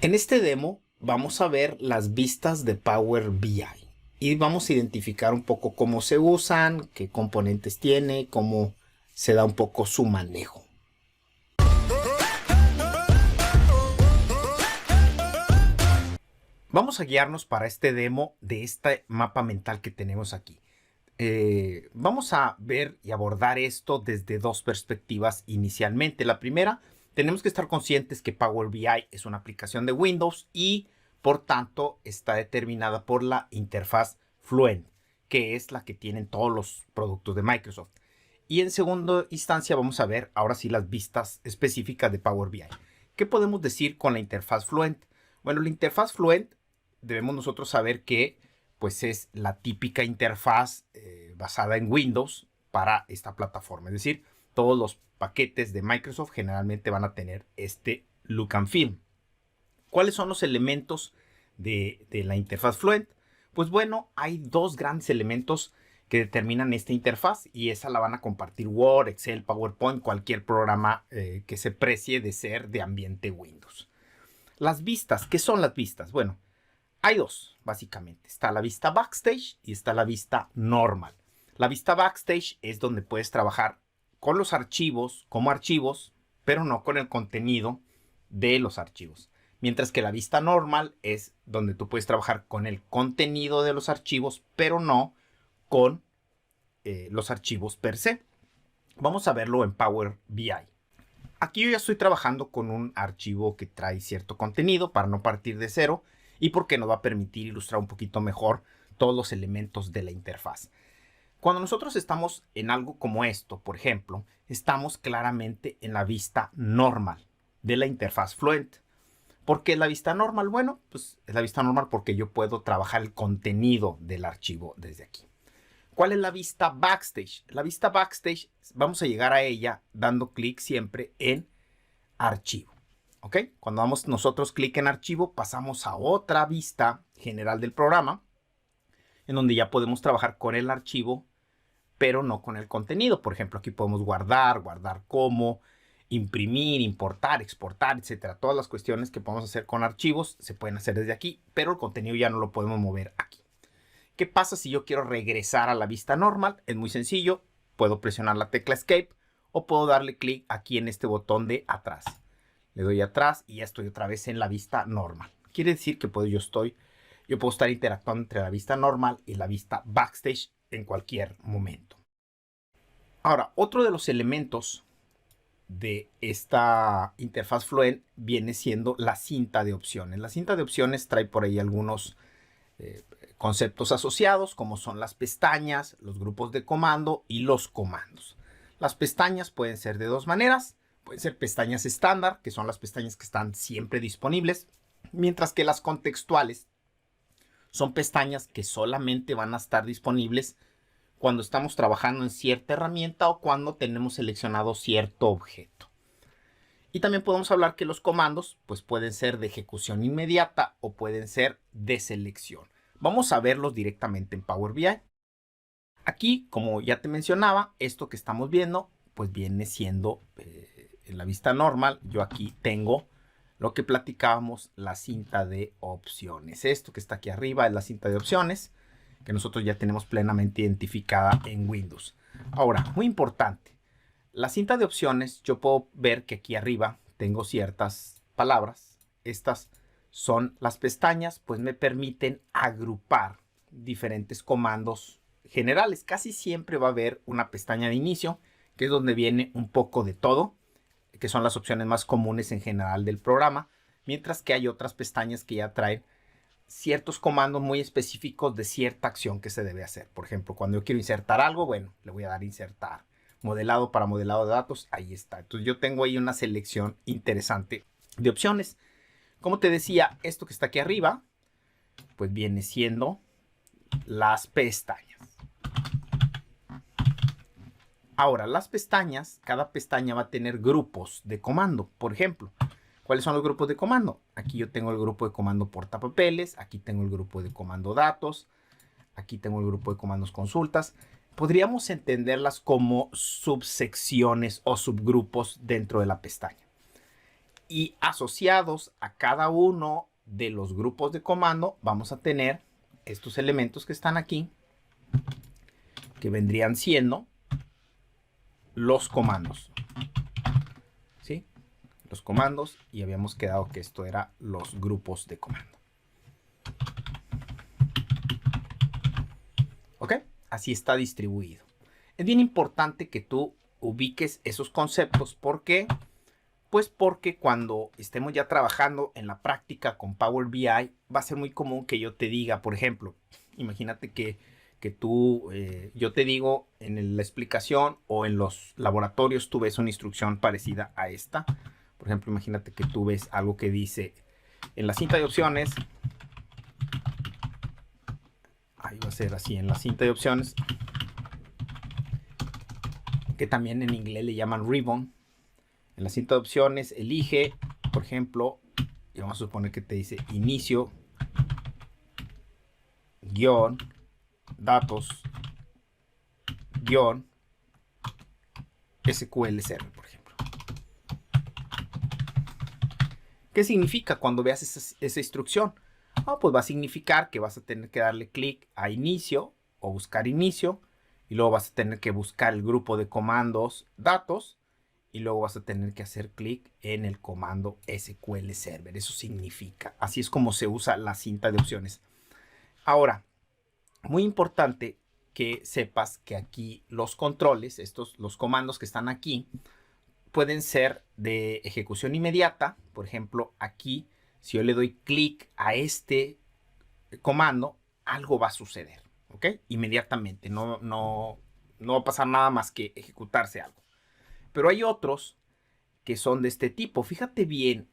En este demo vamos a ver las vistas de Power BI y vamos a identificar un poco cómo se usan, qué componentes tiene, cómo se da un poco su manejo. Vamos a guiarnos para este demo de este mapa mental que tenemos aquí. Vamos a ver y abordar esto desde dos perspectivas inicialmente. La primera, tenemos que estar conscientes que Power BI es una aplicación de Windows y por tanto está determinada por la interfaz Fluent, que es la que tienen todos los productos de Microsoft. Y en segunda instancia vamos a ver ahora sí las vistas específicas de Power BI. ¿Qué podemos decir con la interfaz Fluent? Bueno, la interfaz Fluent debemos nosotros saber que pues es la típica interfaz basada en Windows para esta plataforma. Es decir, todos los paquetes de Microsoft generalmente van a tener este look and feel. ¿Cuáles son los elementos de la interfaz Fluent? Pues bueno, hay dos grandes elementos que determinan esta interfaz y esa la van a compartir Word, Excel, PowerPoint, cualquier programa que se precie de ser de ambiente Windows. Las vistas, ¿qué son las vistas? Bueno, hay dos, básicamente. Está la vista Backstage y está la vista normal. La vista Backstage es donde puedes trabajar con los archivos como archivos, pero no con el contenido de los archivos. Mientras que la vista normal es donde tú puedes trabajar con el contenido de los archivos, pero no con los archivos per se. Vamos a verlo en Power BI. Aquí yo ya estoy trabajando con un archivo que trae cierto contenido para no partir de cero y porque nos va a permitir ilustrar un poquito mejor todos los elementos de la interfaz. Cuando nosotros estamos en algo como esto, por ejemplo, estamos claramente en la vista normal de la interfaz Fluent. ¿Por qué la vista normal? Bueno, pues es la vista normal porque yo puedo trabajar el contenido del archivo desde aquí. ¿Cuál es la vista Backstage? La vista Backstage vamos a llegar a ella dando clic siempre en Archivo. ¿Ok? Cuando damos nosotros clic en Archivo, pasamos a otra vista general del programa, en donde ya podemos trabajar con el archivo, pero no con el contenido. Por ejemplo, aquí podemos guardar como, imprimir, importar, exportar, etcétera. Todas las cuestiones que podemos hacer con archivos se pueden hacer desde aquí, pero el contenido ya no lo podemos mover aquí. ¿Qué pasa si yo quiero regresar a la vista normal? Es muy sencillo. Puedo presionar la tecla Escape o puedo darle clic aquí en este botón de atrás. Le doy atrás y ya estoy otra vez en la vista normal. Quiere decir que yo puedo estar interactuando entre la vista normal y la vista Backstage en cualquier momento. Ahora, otro de los elementos de esta interfaz Fluent viene siendo la cinta de opciones. La cinta de opciones trae por ahí algunos conceptos asociados, como son las pestañas, los grupos de comando y los comandos. Las pestañas pueden ser de dos maneras. Pueden ser pestañas estándar, que son las pestañas que están siempre disponibles, mientras que las contextuales son pestañas que solamente van a estar disponibles cuando estamos trabajando en cierta herramienta o cuando tenemos seleccionado cierto objeto. Y también podemos hablar que los comandos pues pueden ser de ejecución inmediata o pueden ser de selección. Vamos a verlos directamente en Power BI. Aquí, como ya te mencionaba, esto que estamos viendo pues viene siendo en la vista normal. Yo aquí tengo lo que platicábamos, la cinta de opciones. Esto que está aquí arriba es la cinta de opciones que nosotros ya tenemos plenamente identificada en Windows. Ahora, muy importante, la cinta de opciones, yo puedo ver que aquí arriba tengo ciertas palabras. Estas son las pestañas, pues me permiten agrupar diferentes comandos generales. Casi siempre va a haber una pestaña de inicio, que es donde viene un poco de todo, que son las opciones más comunes en general del programa, mientras que hay otras pestañas que ya traen ciertos comandos muy específicos de cierta acción que se debe hacer. Por ejemplo, cuando yo quiero insertar algo, bueno, le voy a dar insertar. Modelado para modelado de datos, ahí está. Entonces yo tengo ahí una selección interesante de opciones. Como te decía, esto que está aquí arriba, pues viene siendo las pestañas. Ahora, las pestañas, cada pestaña va a tener grupos de comando. Por ejemplo, ¿cuáles son los grupos de comando? Aquí yo tengo el grupo de comando portapapeles, aquí tengo el grupo de comando datos, aquí tengo el grupo de comandos consultas. Podríamos entenderlas como subsecciones o subgrupos dentro de la pestaña. Y asociados a cada uno de los grupos de comando vamos a tener estos elementos que están aquí, que vendrían siendo los comandos. ¿Sí? Los comandos, y habíamos quedado que esto era los grupos de comando. ¿Ok? Así está distribuido. Es bien importante que tú ubiques esos conceptos. ¿Por qué? Pues porque cuando estemos ya trabajando en la práctica con Power BI, va a ser muy común que yo te diga, por ejemplo, imagínate que yo te digo en la explicación o en los laboratorios tú ves una instrucción parecida a esta. Por ejemplo, imagínate que tú ves algo que dice en la cinta de opciones. Ahí va a ser así, en la cinta de opciones, que también en inglés le llaman ribbon. En la cinta de opciones elige, por ejemplo, y vamos a suponer que te dice inicio, guión, datos, guión, SQL Server, por ejemplo. ¿Qué significa cuando veas esa instrucción? Pues va a significar que vas a tener que darle clic a inicio o buscar inicio, y luego vas a tener que buscar el grupo de comandos datos, y luego vas a tener que hacer clic en el comando SQL Server. Eso significa, así es como se usa la cinta de opciones. Ahora, muy importante que sepas que aquí los controles, los comandos que están aquí, pueden ser de ejecución inmediata. Por ejemplo, aquí, si yo le doy clic a este comando, algo va a suceder, ¿ok? Inmediatamente, no va a pasar nada más que ejecutarse algo. Pero hay otros que son de este tipo. Fíjate bien,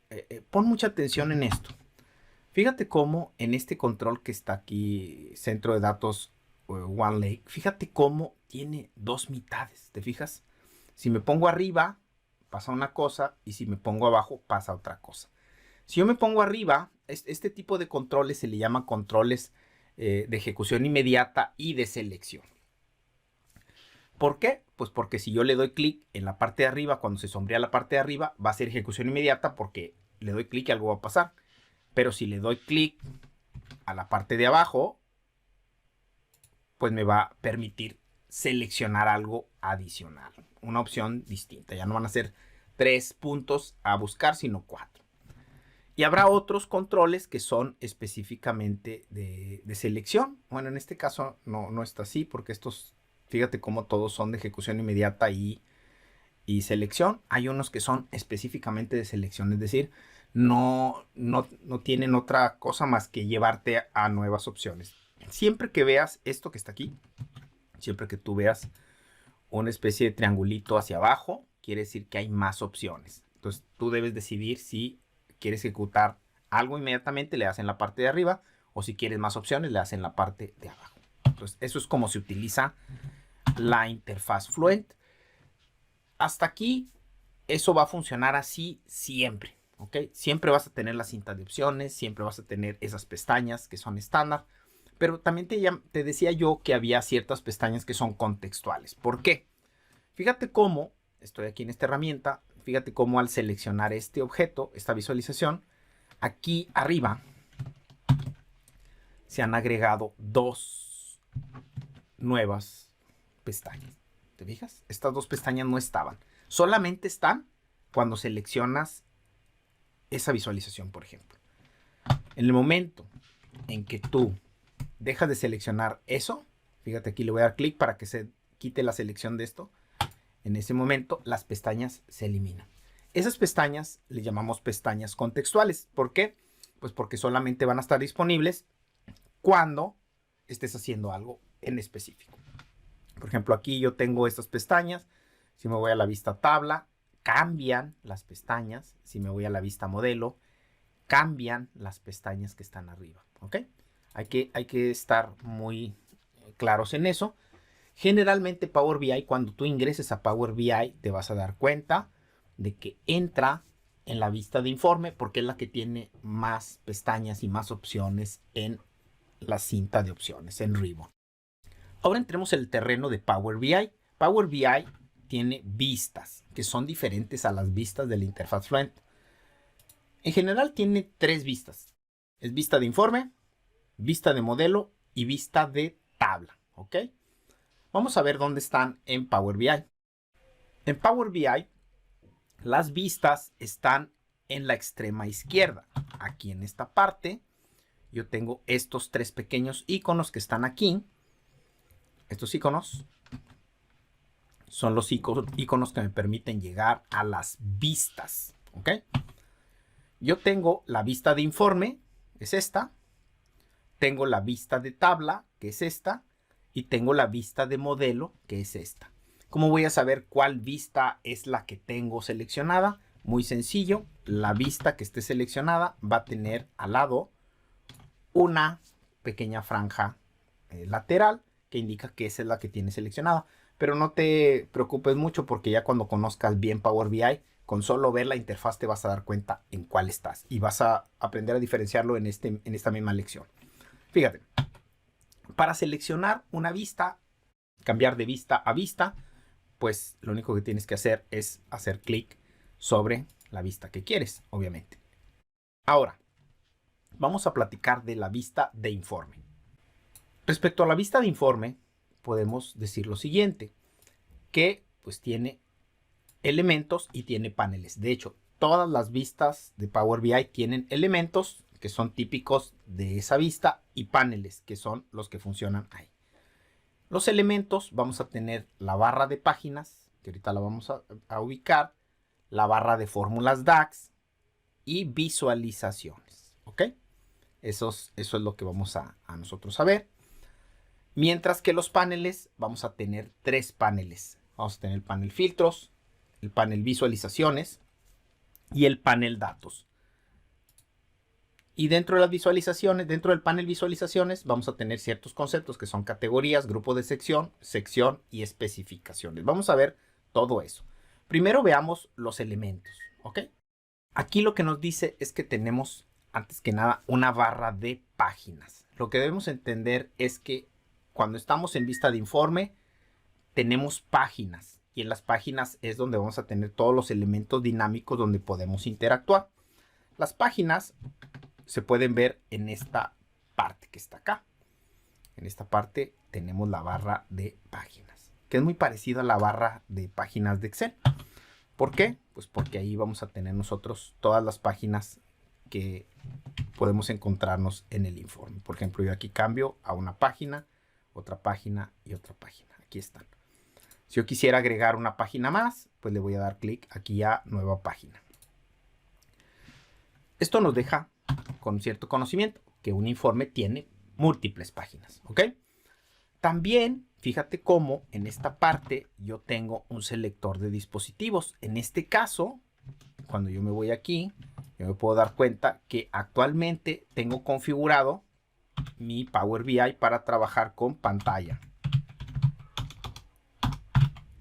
pon mucha atención en esto. Fíjate cómo en este control que está aquí, centro de datos OneLake, fíjate cómo tiene dos mitades, ¿te fijas? Si me pongo arriba, pasa una cosa, y si me pongo abajo, pasa otra cosa. Si yo me pongo arriba, este tipo de controles se le llama controles de ejecución inmediata y de selección. ¿Por qué? Pues porque si yo le doy clic en la parte de arriba, cuando se sombrea la parte de arriba, va a ser ejecución inmediata porque le doy clic y algo va a pasar. Pero si le doy clic a la parte de abajo, pues me va a permitir seleccionar algo adicional, una opción distinta. Ya no van a ser 3 puntos a buscar, sino 4. Y habrá otros controles que son específicamente de selección. Bueno, en este caso no está así, porque estos, fíjate cómo todos son de ejecución inmediata y selección. Hay unos que son específicamente de selección, es decir, no tienen otra cosa más que llevarte a nuevas opciones. Siempre que veas esto que está aquí, siempre que tú veas una especie de triangulito hacia abajo, quiere decir que hay más opciones. Entonces tú debes decidir si quieres ejecutar algo inmediatamente, le das en la parte de arriba, o si quieres más opciones, le das en la parte de abajo. Entonces eso es como se utiliza la interfaz Fluent. Hasta aquí, eso va a funcionar así siempre, ¿ok? Siempre vas a tener la cinta de opciones, siempre vas a tener esas pestañas que son estándar, pero también te decía yo que había ciertas pestañas que son contextuales. ¿Por qué? Fíjate cómo, estoy aquí en esta herramienta, fíjate cómo al seleccionar este objeto, esta visualización, aquí arriba se han agregado dos nuevas pestañas. ¿Te fijas? Estas dos pestañas no estaban. Solamente están cuando seleccionas esa visualización, por ejemplo. En el momento en que tú dejas de seleccionar eso, fíjate aquí le voy a dar clic para que se quite la selección de esto. En ese momento las pestañas se eliminan. Esas pestañas le llamamos pestañas contextuales. ¿Por qué? Pues porque solamente van a estar disponibles cuando estés haciendo algo en específico. Por ejemplo, aquí yo tengo estas pestañas. Si me voy a la vista tabla, cambian las pestañas. Si me voy a la vista modelo, cambian las pestañas que están arriba. ¿Ok? Hay que estar muy claros en eso. Generalmente Power BI, cuando tú ingreses a Power BI, te vas a dar cuenta de que entra en la vista de informe porque es la que tiene más pestañas y más opciones en la cinta de opciones, en Ribbon. Ahora entremos en el terreno de Power BI. Power BI tiene vistas que son diferentes a las vistas de la interfaz Fluent. En general tiene tres vistas. Es vista de informe, vista de modelo y vista de tabla, ¿ok? Vamos a ver dónde están en Power BI. En Power BI, las vistas están en la extrema izquierda. Aquí en esta parte, yo tengo estos tres pequeños iconos que están aquí. Estos iconos son los iconos que me permiten llegar a las vistas, ¿ok? Yo tengo la vista de informe, es esta. Tengo la vista de tabla, que es esta. Y tengo la vista de modelo, que es esta. ¿Cómo voy a saber cuál vista es la que tengo seleccionada? Muy sencillo. La vista que esté seleccionada va a tener al lado una pequeña franja lateral que indica que esa es la que tiene seleccionada. Pero no te preocupes mucho porque ya cuando conozcas bien Power BI, con solo ver la interfaz te vas a dar cuenta en cuál estás. Y vas a aprender a diferenciarlo en esta misma lección. Fíjate, para seleccionar una vista, cambiar de vista a vista, pues lo único que tienes que hacer es hacer clic sobre la vista que quieres, obviamente. Ahora, vamos a platicar de la vista de informe. Respecto a la vista de informe, podemos decir lo siguiente, que pues tiene elementos y tiene paneles. De hecho, todas las vistas de Power BI tienen elementos que son típicos de esa vista y paneles que son los que funcionan ahí. Los elementos, vamos a tener la barra de páginas, que ahorita la vamos a ubicar, la barra de fórmulas DAX y visualizaciones, ¿ok? Eso es lo que vamos a nosotros a ver. Mientras que los paneles, vamos a tener tres paneles. Vamos a tener el panel filtros, el panel visualizaciones y el panel datos. Y dentro de las visualizaciones, dentro del panel visualizaciones, vamos a tener ciertos conceptos que son categorías, grupo de sección, sección y especificaciones. Vamos a ver todo eso. Primero veamos los elementos, ¿ok? Aquí lo que nos dice es que tenemos, antes que nada, una barra de páginas. Lo que debemos entender es que cuando estamos en vista de informe, tenemos páginas. Y en las páginas es donde vamos a tener todos los elementos dinámicos donde podemos interactuar. Las páginas se pueden ver en esta parte que está acá. En esta parte tenemos la barra de páginas, que es muy parecida a la barra de páginas de Excel. ¿Por qué? Pues porque ahí vamos a tener nosotros todas las páginas que podemos encontrarnos en el informe. Por ejemplo, yo aquí cambio a una página, otra página y otra página. Aquí están. Si yo quisiera agregar una página más, pues le voy a dar clic aquí a nueva página. Esto nos deja con cierto conocimiento que un informe tiene múltiples páginas, ¿ok? También, fíjate cómo en esta parte yo tengo un selector de dispositivos. En este caso, cuando yo me voy aquí, yo me puedo dar cuenta que actualmente tengo configurado mi Power BI para trabajar con pantalla.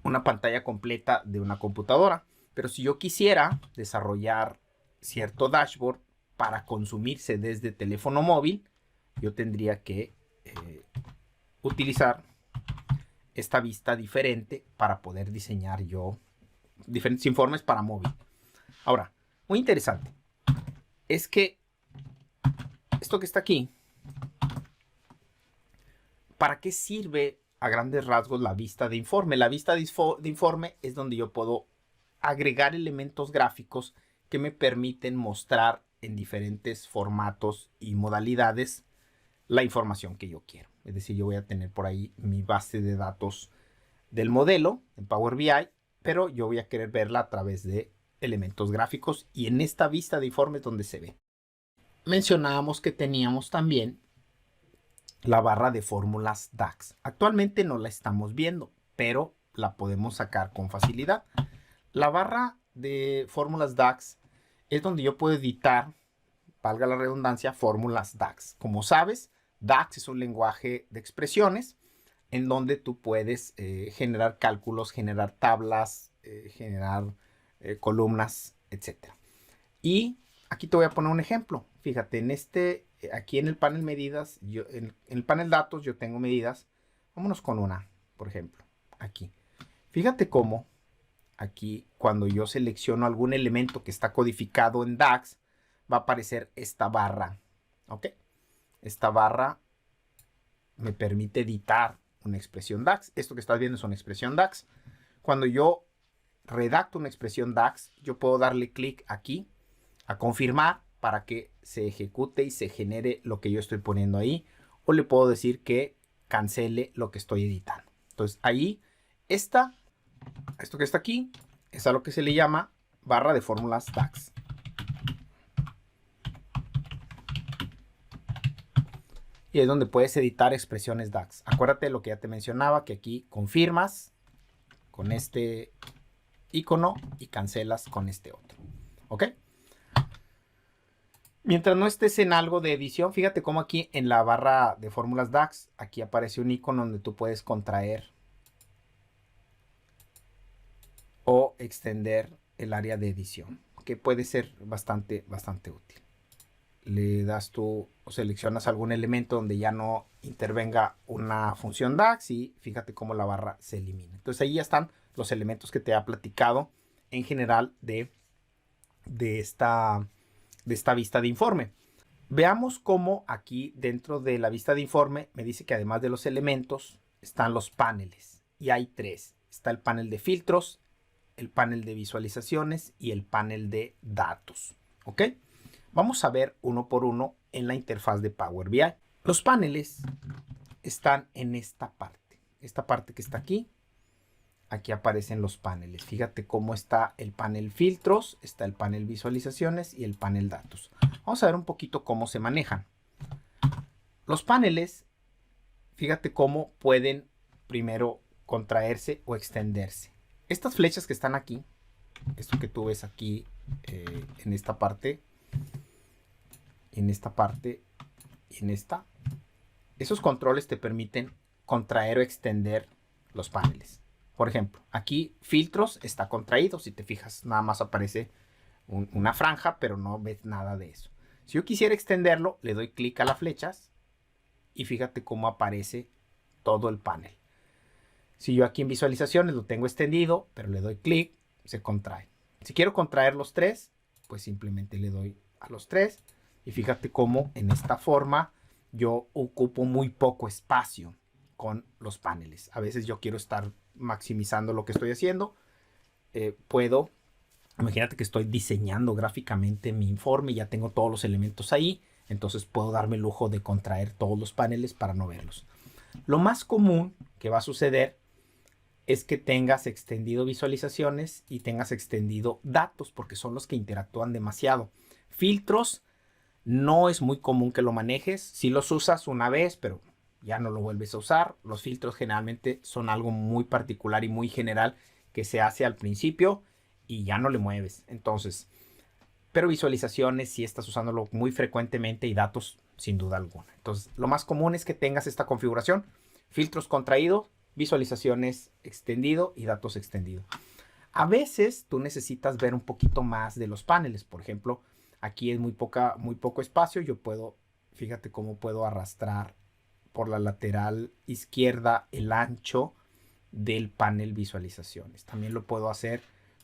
Una pantalla completa de una computadora. Pero si yo quisiera desarrollar cierto dashboard para consumirse desde teléfono móvil, yo tendría que utilizar esta vista diferente para poder diseñar yo diferentes informes para móvil. Ahora, muy interesante es que esto que está aquí, ¿para qué sirve a grandes rasgos la vista de informe? La vista de informe es donde yo puedo agregar elementos gráficos que me permiten mostrar en diferentes formatos y modalidades la información que yo quiero. Es decir, yo voy a tener por ahí mi base de datos del modelo en Power BI, pero yo voy a querer verla a través de elementos gráficos y en esta vista de informes donde se ve. Mencionábamos que teníamos también la barra de fórmulas DAX. Actualmente no la estamos viendo, pero la podemos sacar con facilidad. La barra de fórmulas DAX es donde yo puedo editar, valga la redundancia, fórmulas DAX. Como sabes, DAX es un lenguaje de expresiones en donde tú puedes generar cálculos, generar tablas, generar columnas, etc. Y aquí te voy a poner un ejemplo. Fíjate, aquí en el panel medidas, en el panel datos yo tengo medidas. Vámonos con una, por ejemplo, aquí. Fíjate cómo aquí cuando yo selecciono algún elemento que está codificado en DAX, va a aparecer esta barra. ¿Ok? Esta barra me permite editar una expresión DAX. Esto que estás viendo es una expresión DAX. Cuando yo redacto una expresión DAX, yo puedo darle clic aquí a confirmar para que se ejecute y se genere lo que yo estoy poniendo ahí. O le puedo decir que cancele lo que estoy editando. Entonces ahí esto que está aquí es a lo que se le llama barra de fórmulas DAX. Y es donde puedes editar expresiones DAX. Acuérdate de lo que ya te mencionaba, que aquí confirmas con este icono y cancelas con este otro. ¿Ok? Mientras no estés en algo de edición, fíjate cómo aquí en la barra de fórmulas DAX, aquí aparece un icono donde tú puedes contraer o extender el área de edición, que puede ser bastante útil. Le das tú o seleccionas algún elemento donde ya no intervenga una función DAX y fíjate cómo la barra se elimina. Entonces ahí ya están los elementos que te ha platicado en general de esta vista de informe. Veamos cómo aquí dentro de la vista de informe me dice que además de los elementos están los paneles y hay tres. Está el panel de filtros, el panel de visualizaciones y el panel de datos. ¿Ok? Vamos a ver uno por uno en la interfaz de Power BI. Los paneles están en esta parte que está aquí. Aquí aparecen los paneles. Fíjate cómo está el panel filtros, está el panel visualizaciones y el panel datos. Vamos a ver un poquito cómo se manejan. Los paneles, fíjate cómo pueden primero contraerse o extenderse. Estas flechas que están aquí, esto que tú ves aquí en esta parte y en esta, esos controles te permiten contraer o extender los paneles. Por ejemplo, aquí filtros está contraído. Si te fijas, nada más aparece una franja, pero no ves nada de eso. Si yo quisiera extenderlo, le doy clic a las flechas y fíjate cómo aparece todo el panel. Si yo aquí en visualizaciones lo tengo extendido, pero le doy clic, se contrae. Si quiero contraer los tres, pues simplemente le doy a los tres. Y fíjate cómo en esta forma yo ocupo muy poco espacio con los paneles. A veces yo quiero estar maximizando lo que estoy haciendo. Imagínate que estoy diseñando gráficamente mi informe, ya tengo todos los elementos ahí, entonces puedo darme el lujo de contraer todos los paneles para no verlos. Lo más común que va a suceder es que tengas extendido visualizaciones y tengas extendido datos, porque son los que interactúan demasiado. Filtros no es muy común que lo manejes. Si los usas una vez, pero ya no lo vuelves a usar. Los filtros generalmente son algo muy particular y muy general que se hace al principio y ya no le mueves. Entonces, pero visualizaciones sí estás usándolo muy frecuentemente y datos sin duda alguna. Entonces, lo más común es que tengas esta configuración: filtros contraídos, visualizaciones extendido y datos extendido. A veces tú necesitas ver un poquito más de los paneles. Por ejemplo, aquí es muy poco espacio. Yo puedo, fíjate cómo puedo arrastrar por la lateral izquierda el ancho del panel visualizaciones. También lo puedo hacer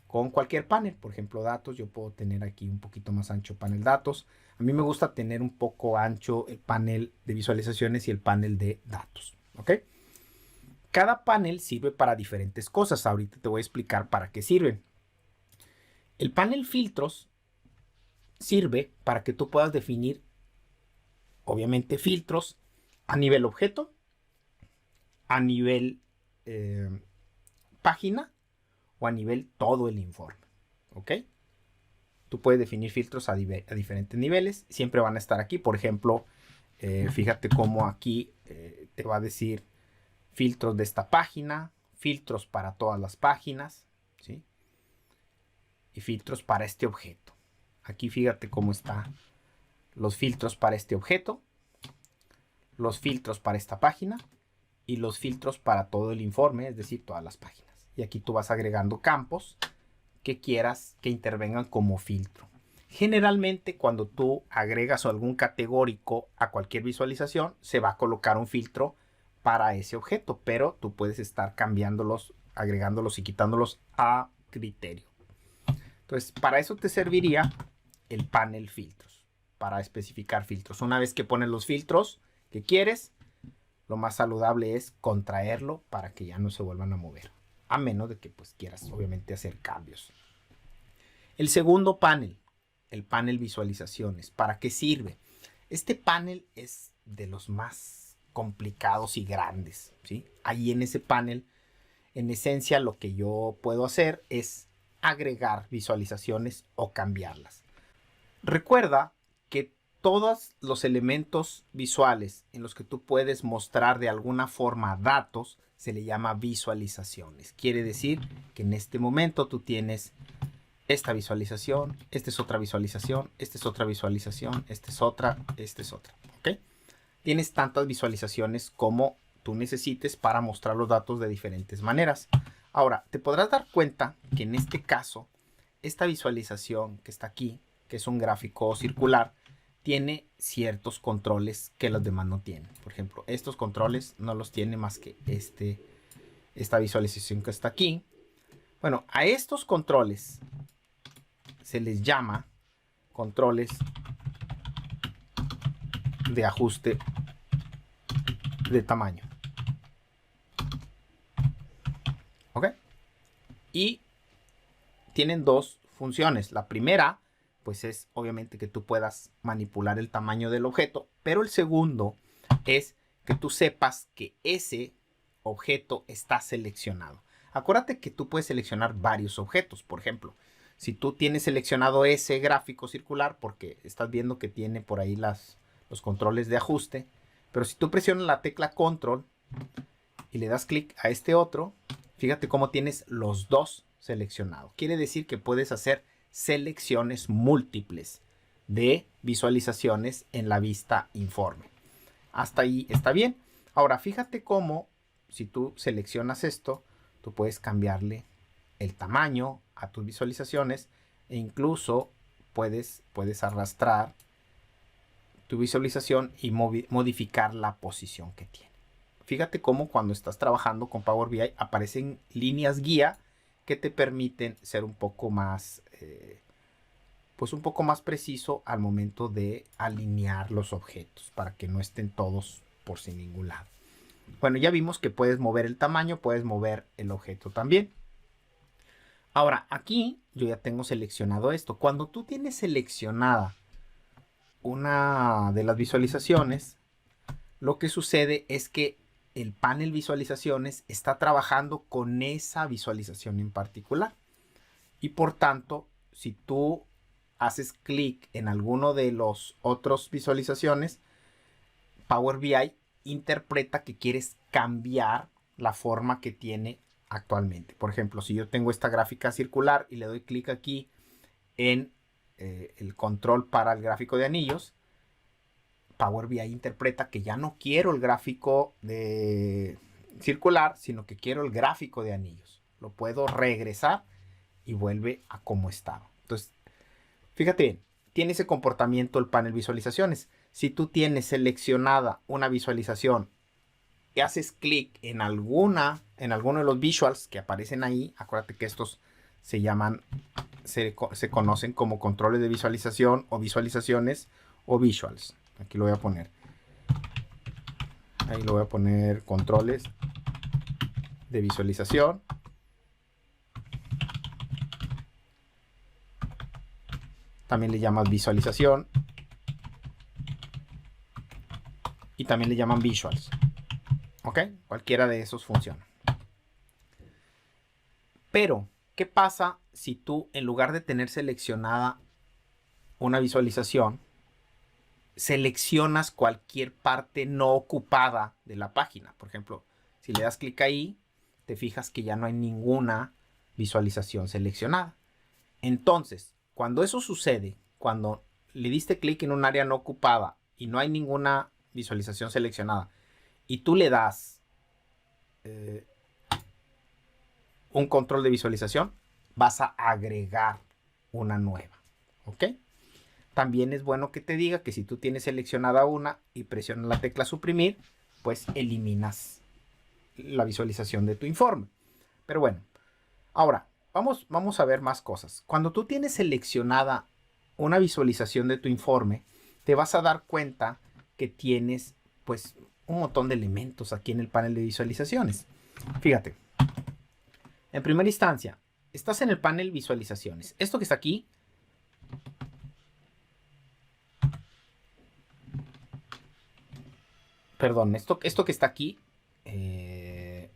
con cualquier panel. Por ejemplo, datos. Yo puedo tener aquí un poquito más ancho panel datos. A mí me gusta tener un poco ancho el panel de visualizaciones y el panel de datos. ¿Ok? Cada panel sirve para diferentes cosas. Ahorita te voy a explicar para qué sirven. El panel filtros sirve para que tú puedas definir, obviamente, filtros a nivel objeto, a nivel página o a nivel todo el informe. ¿Ok? Tú puedes definir filtros a diferentes niveles. Siempre van a estar aquí. Por ejemplo, fíjate cómo aquí te va a decir filtros de esta página, filtros para todas las páginas, ¿sí? Y filtros para este objeto. Aquí fíjate cómo están los filtros para este objeto, los filtros para esta página y los filtros para todo el informe, es decir, todas las páginas. Y aquí tú vas agregando campos que quieras que intervengan como filtro. Generalmente cuando tú agregas algún categórico a cualquier visualización, se va a colocar un filtro para ese objeto, pero tú puedes estar cambiándolos, agregándolos y quitándolos a criterio. Entonces, para eso te serviría el panel filtros. para especificar filtros. Una vez que pones los filtros que quieres, lo más saludable es contraerlo para que ya no se vuelvan a mover. A menos de que pues quieras obviamente hacer cambios. El segundo panel, el panel visualizaciones. ¿Para qué sirve? Este panel es de los más complicados y grandes, ¿sí? Ahí en ese panel, en esencia, lo que yo puedo hacer es agregar visualizaciones o cambiarlas. Recuerda que todos los elementos visuales en los que tú puedes mostrar de alguna forma datos se le llama visualizaciones. Quiere decir que en este momento tú tienes esta visualización, esta es otra visualización, esta es otra visualización, esta es otra, ¿ok? Tienes tantas visualizaciones como tú necesites para mostrar los datos de diferentes maneras. Ahora, te podrás dar cuenta que en este caso, esta visualización que está aquí, que es un gráfico circular, tiene ciertos controles que los demás no tienen. Por ejemplo, estos controles no los tiene más que esta visualización que está aquí. Bueno, a estos controles se les llama controles de ajuste de tamaño. ¿Ok? Y tienen dos funciones. La primera, pues es obviamente que tú puedas manipular el tamaño del objeto, pero el segundo es que tú sepas que ese objeto está seleccionado. Acuérdate que tú puedes seleccionar varios objetos. Por ejemplo, si tú tienes seleccionado ese gráfico circular, porque estás viendo que tiene por ahí los controles de ajuste, pero si tú presionas la tecla control y le das clic a este otro, fíjate cómo tienes los dos seleccionados. Quiere decir que puedes hacer selecciones múltiples de visualizaciones en la vista informe. Hasta ahí está bien. Ahora fíjate cómo si tú seleccionas esto, tú puedes cambiarle el tamaño a tus visualizaciones e incluso puedes arrastrar tu visualización y modificar la posición que tiene. Fíjate cómo cuando estás trabajando con Power BI aparecen líneas guía que te permiten ser un poco más preciso al momento de alinear los objetos para que no estén todos por sin ningún lado. Bueno, ya vimos que puedes mover el tamaño, puedes mover el objeto también. Ahora, aquí yo ya tengo seleccionado esto. Cuando tú tienes seleccionada una de las visualizaciones, lo que sucede es que el panel visualizaciones está trabajando con esa visualización en particular. Y por tanto, si tú haces clic en alguno de los otros visualizaciones, Power BI interpreta que quieres cambiar la forma que tiene actualmente. Por ejemplo, si yo tengo esta gráfica circular y le doy clic aquí en el control para el gráfico de anillos, Power BI interpreta que ya no quiero el gráfico de circular, sino que quiero el gráfico de anillos. Lo puedo regresar y vuelve a como estaba. Entonces, fíjate bien, tiene ese comportamiento el panel visualizaciones. Si tú tienes seleccionada una visualización y haces clic en alguno de los visuals que aparecen ahí, acuérdate que estos se conocen como controles de visualización o visualizaciones o visuals. Aquí lo voy a poner. Ahí lo voy a poner controles de visualización. También le llamas visualización. Y también le llaman visuals. ¿Ok? Cualquiera de esos funciona. Pero, ¿qué pasa si tú, en lugar de tener seleccionada una visualización, seleccionas cualquier parte no ocupada de la página? Por ejemplo, si le das clic ahí, te fijas que ya no hay ninguna visualización seleccionada. Entonces, cuando eso sucede, cuando le diste clic en un área no ocupada y no hay ninguna visualización seleccionada, y tú le das un control de visualización, vas a agregar una nueva. ¿Ok? También es bueno que te diga que si tú tienes seleccionada una y presionas la tecla suprimir, pues eliminas la visualización de tu informe. Pero bueno, ahora vamos a ver más cosas. Cuando tú tienes seleccionada una visualización de tu informe, te vas a dar cuenta que tienes pues un montón de elementos aquí en el panel de visualizaciones. Fíjate, en primera instancia, estás en el panel visualizaciones. Esto que está aquí, perdón, esto que está aquí es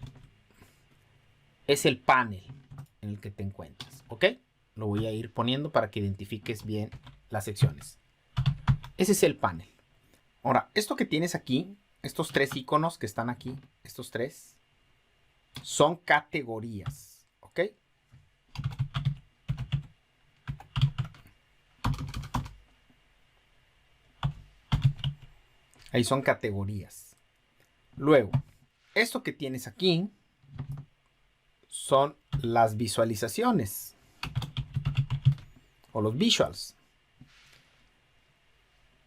el panel en el que te encuentras, ¿ok? Lo voy a ir poniendo para que identifiques bien las secciones. Ese es el panel. Ahora, esto que tienes aquí, estos tres iconos que están aquí, estos tres, son categorías, ¿ok? Ahí son categorías. Luego, esto que tienes aquí son las visualizaciones o los visuals.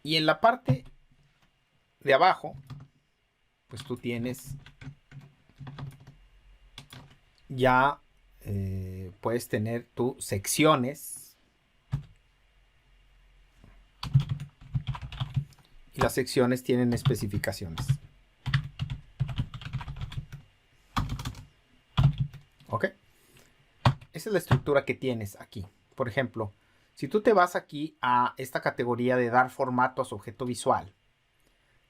Y en la parte de abajo, pues tú tienes ya, puedes tener tus secciones. Y las secciones tienen especificaciones. ¿Ok? Esa es la estructura que tienes aquí. Por ejemplo, si tú te vas aquí a esta categoría de dar formato a su objeto visual,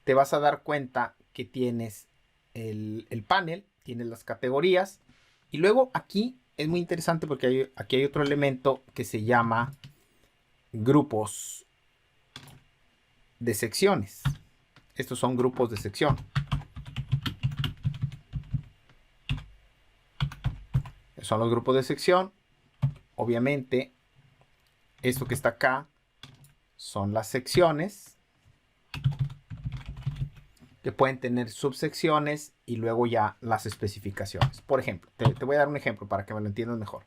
te vas a dar cuenta que tienes el panel, tienes las categorías, y luego aquí es muy interesante porque aquí hay otro elemento que se llama grupos de secciones. Estos son grupos de sección. Son los grupos de sección. Obviamente, esto que está acá son las secciones, que pueden tener subsecciones y luego ya las especificaciones. Por ejemplo, te voy a dar un ejemplo para que me lo entiendas mejor.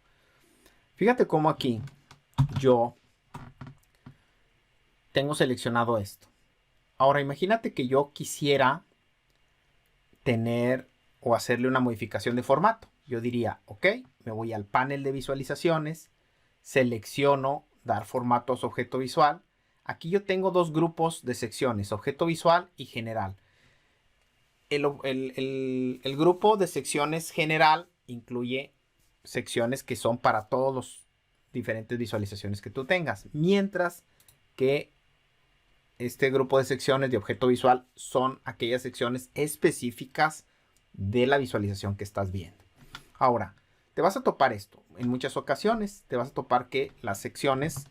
Fíjate cómo aquí yo tengo seleccionado esto. Ahora imagínate que yo quisiera tener o hacerle una modificación de formato. Yo diría, ok, me voy al panel de visualizaciones, selecciono dar formato a su objeto visual. Aquí yo tengo dos grupos de secciones, objeto visual y general. El grupo de secciones general incluye secciones que son para todos los diferentes visualizaciones que tú tengas, mientras que este grupo de secciones de objeto visual son aquellas secciones específicas de la visualización que estás viendo. Ahora, te vas a topar esto. En muchas ocasiones te vas a topar que las secciones,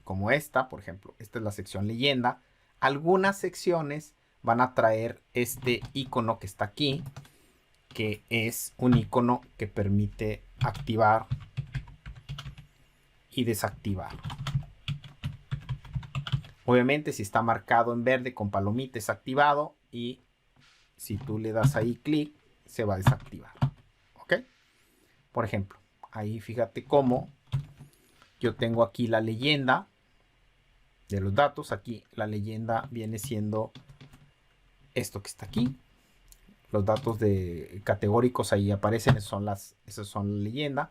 como esta, por ejemplo, esta es la sección leyenda, algunas secciones van a traer este icono que está aquí, que es un icono que permite activar y desactivar. Obviamente, si está marcado en verde con palomita es activado, y si tú le das ahí clic, se va a desactivar. ¿Ok? Por ejemplo, ahí fíjate cómo yo tengo aquí la leyenda de los datos. Aquí la leyenda viene siendo esto que está aquí. Los datos de categóricos ahí aparecen, esas son la leyenda.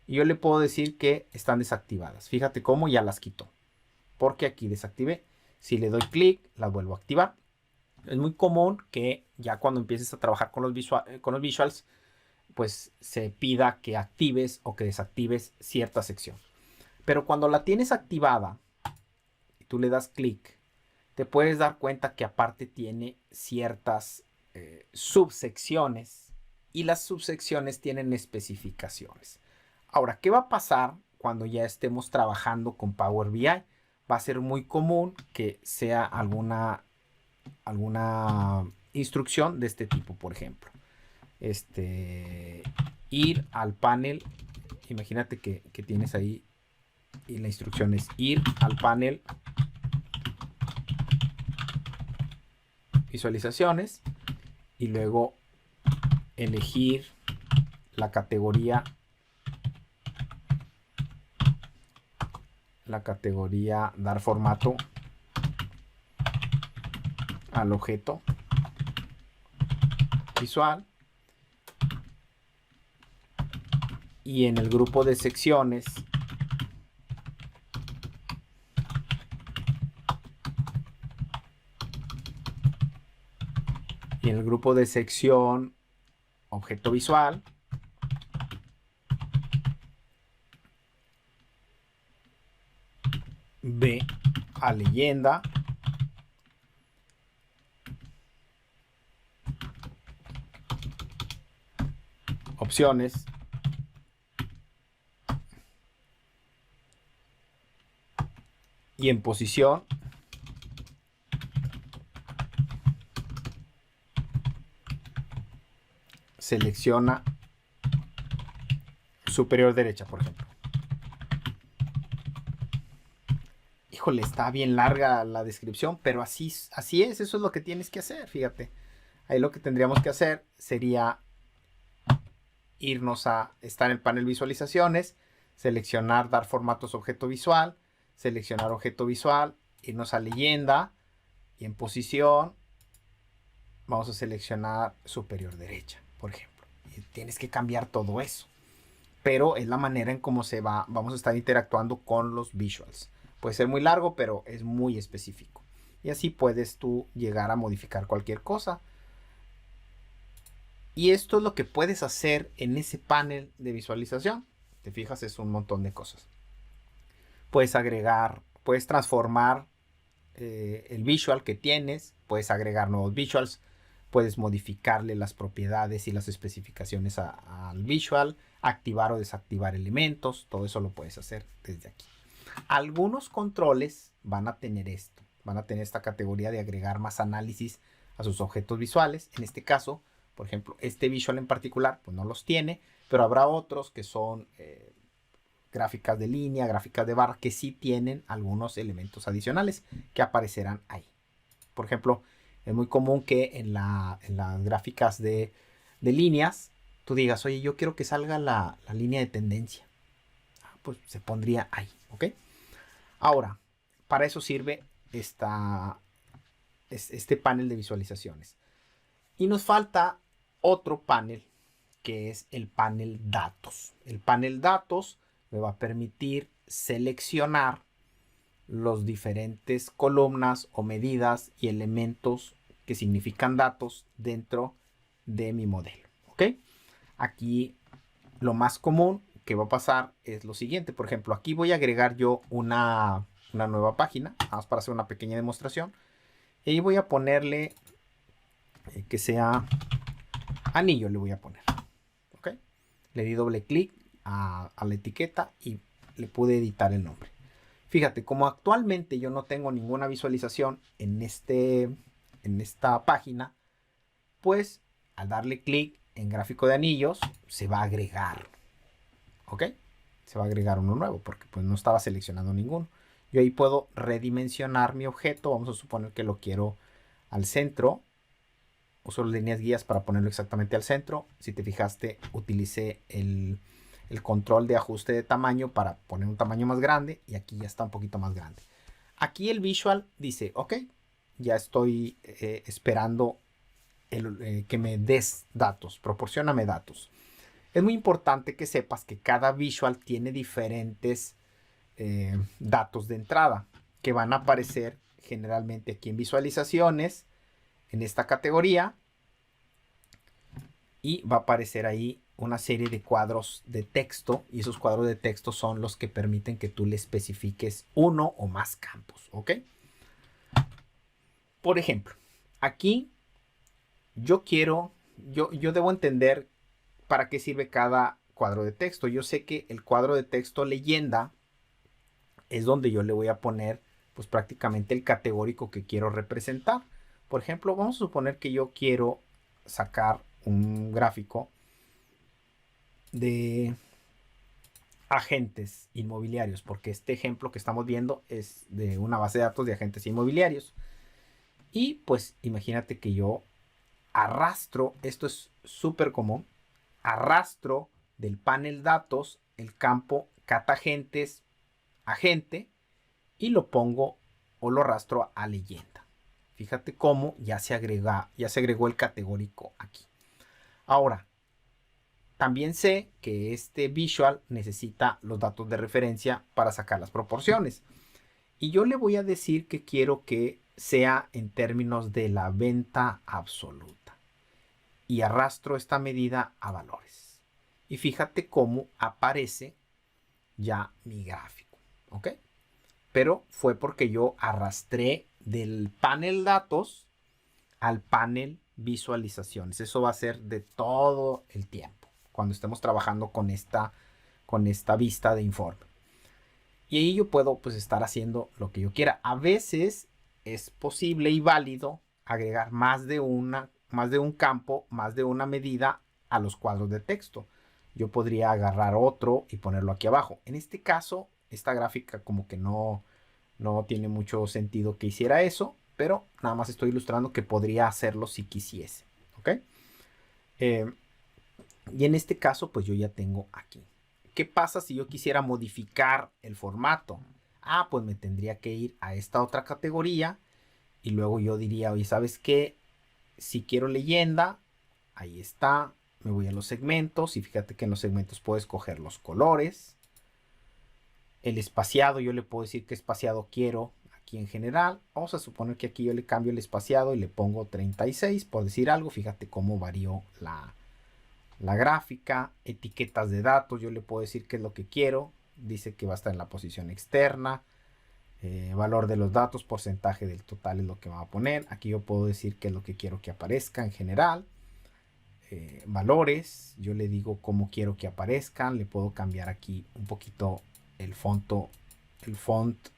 Y yo le puedo decir que están desactivadas. Fíjate cómo ya las quitó, porque aquí desactivé. Si le doy clic, las vuelvo a activar. Es muy común que ya cuando empieces a trabajar con los visuals, pues se pida que actives o que desactives cierta sección. Pero cuando la tienes activada y tú le das clic, te puedes dar cuenta que aparte tiene ciertas subsecciones, y las subsecciones tienen especificaciones. Ahora, ¿qué va a pasar cuando ya estemos trabajando con Power BI? Va a ser muy común que sea alguna instrucción de este tipo, por ejemplo. Ir al panel, imagínate que tienes ahí, y la instrucción es ir al panel visualizaciones y luego elegir la categoría dar formato al objeto visual, y en el grupo de secciones Y en el grupo de sección, objeto visual, ve a leyenda, opciones, y en posición selecciona superior derecha, por ejemplo. Híjole, está bien larga la descripción, pero así es, eso es lo que tienes que hacer, fíjate. Ahí lo que tendríamos que hacer sería irnos a estar en el panel visualizaciones, seleccionar dar formatos objeto visual, seleccionar objeto visual, irnos a leyenda y en posición vamos a seleccionar superior derecha, por ejemplo. Y tienes que cambiar todo eso. Pero es la manera en cómo vamos a estar interactuando con los visuals. Puede ser muy largo, pero es muy específico. Y así puedes tú llegar a modificar cualquier cosa. Y esto es lo que puedes hacer en ese panel de visualización. Te fijas, es un montón de cosas. Puedes agregar, puedes transformar el visual que tienes, puedes agregar nuevos visuals, puedes modificarle las propiedades y las especificaciones al visual, activar o desactivar elementos, todo eso lo puedes hacer desde aquí. Algunos controles van a tener esto, van a tener esta categoría de agregar más análisis a sus objetos visuales. En este caso, por ejemplo, este visual en particular, pues no los tiene, pero habrá otros que son gráficas de línea, gráficas de barra, que sí tienen algunos elementos adicionales que aparecerán ahí. Por ejemplo, es muy común que en las gráficas de líneas, tú digas, oye, yo quiero que salga la línea de tendencia. Pues se pondría ahí, ¿ok? Ahora, para eso sirve este panel de visualizaciones. Y nos falta otro panel, que es el panel datos. El panel datos me va a permitir seleccionar los diferentes columnas o medidas y elementos que significan datos dentro de mi modelo, ¿ok? Aquí lo más común que va a pasar es lo siguiente. Por ejemplo, aquí voy a agregar yo una nueva página, vamos para hacer una pequeña demostración. Y ahí voy a ponerle que sea anillo, le voy a poner, ¿ok? Le di doble clic a la etiqueta y le pude editar el nombre. Fíjate, como actualmente yo no tengo ninguna visualización en esta página, pues al darle clic en gráfico de anillos se va a agregar, ¿ok? Se va a agregar uno nuevo porque pues no estaba seleccionando ninguno. Yo ahí puedo redimensionar mi objeto. Vamos a suponer que lo quiero al centro. Uso las líneas guías para ponerlo exactamente al centro. Si te fijaste, utilicé el control de ajuste de tamaño para poner un tamaño más grande y aquí ya está un poquito más grande. Aquí el visual dice, ok, ya estoy esperando que me des datos, proporcióname datos. Es muy importante que sepas que cada visual tiene diferentes datos de entrada que van a aparecer generalmente aquí en visualizaciones, en esta categoría, y va a aparecer ahí una serie de cuadros de texto, y esos cuadros de texto son los que permiten que tú le especifiques uno o más campos, ¿ok? Por ejemplo, aquí yo debo entender para qué sirve cada cuadro de texto. Yo sé que el cuadro de texto leyenda es donde yo le voy a poner pues prácticamente el categórico que quiero representar. Por ejemplo, vamos a suponer que yo quiero sacar un gráfico de agentes inmobiliarios, porque este ejemplo que estamos viendo es de una base de datos de agentes inmobiliarios. Y pues imagínate que yo arrastro, esto es súper común, arrastro del panel datos el campo catagentes agente y lo pongo o lo arrastro a leyenda. Fíjate cómo ya se agregó el categórico aquí. Ahora, también sé que este visual necesita los datos de referencia para sacar las proporciones. Y yo le voy a decir que quiero que sea en términos de la venta absoluta. y arrastro esta medida a valores. Y fíjate cómo aparece ya mi gráfico, ¿ok? Pero fue porque yo arrastré del panel datos al panel visualizaciones. Eso va a ser de todo el tiempo cuando estemos trabajando con esta vista de informe. Y ahí yo puedo pues estar haciendo lo que yo quiera. A veces es posible y válido agregar más de un campo, más de una medida a los cuadros de texto. Yo podría agarrar otro y ponerlo aquí abajo. En este caso, esta gráfica como que no tiene mucho sentido que hiciera eso, pero nada más estoy ilustrando que podría hacerlo si quisiese, ¿ok? Y en este caso, pues yo ya tengo aquí. ¿Qué pasa si yo quisiera modificar el formato? Ah, pues me tendría que ir a esta otra categoría y luego yo diría, oye, ¿sabes qué? Si quiero leyenda, ahí está. Me voy a los segmentos y fíjate que en los segmentos puedo escoger los colores. El espaciado, yo le puedo decir qué espaciado quiero aquí en general. Vamos a suponer que aquí yo le cambio el espaciado y le pongo 36, por decir algo. Fíjate cómo varió la gráfica. Etiquetas de datos, yo le puedo decir qué es lo que quiero. Dice que va a estar en la posición externa. Valor de los datos, porcentaje del total es lo que va a poner. Aquí yo puedo decir qué es lo que quiero que aparezca en general. Valores, yo le digo cómo quiero que aparezcan. Le puedo cambiar aquí un poquito el font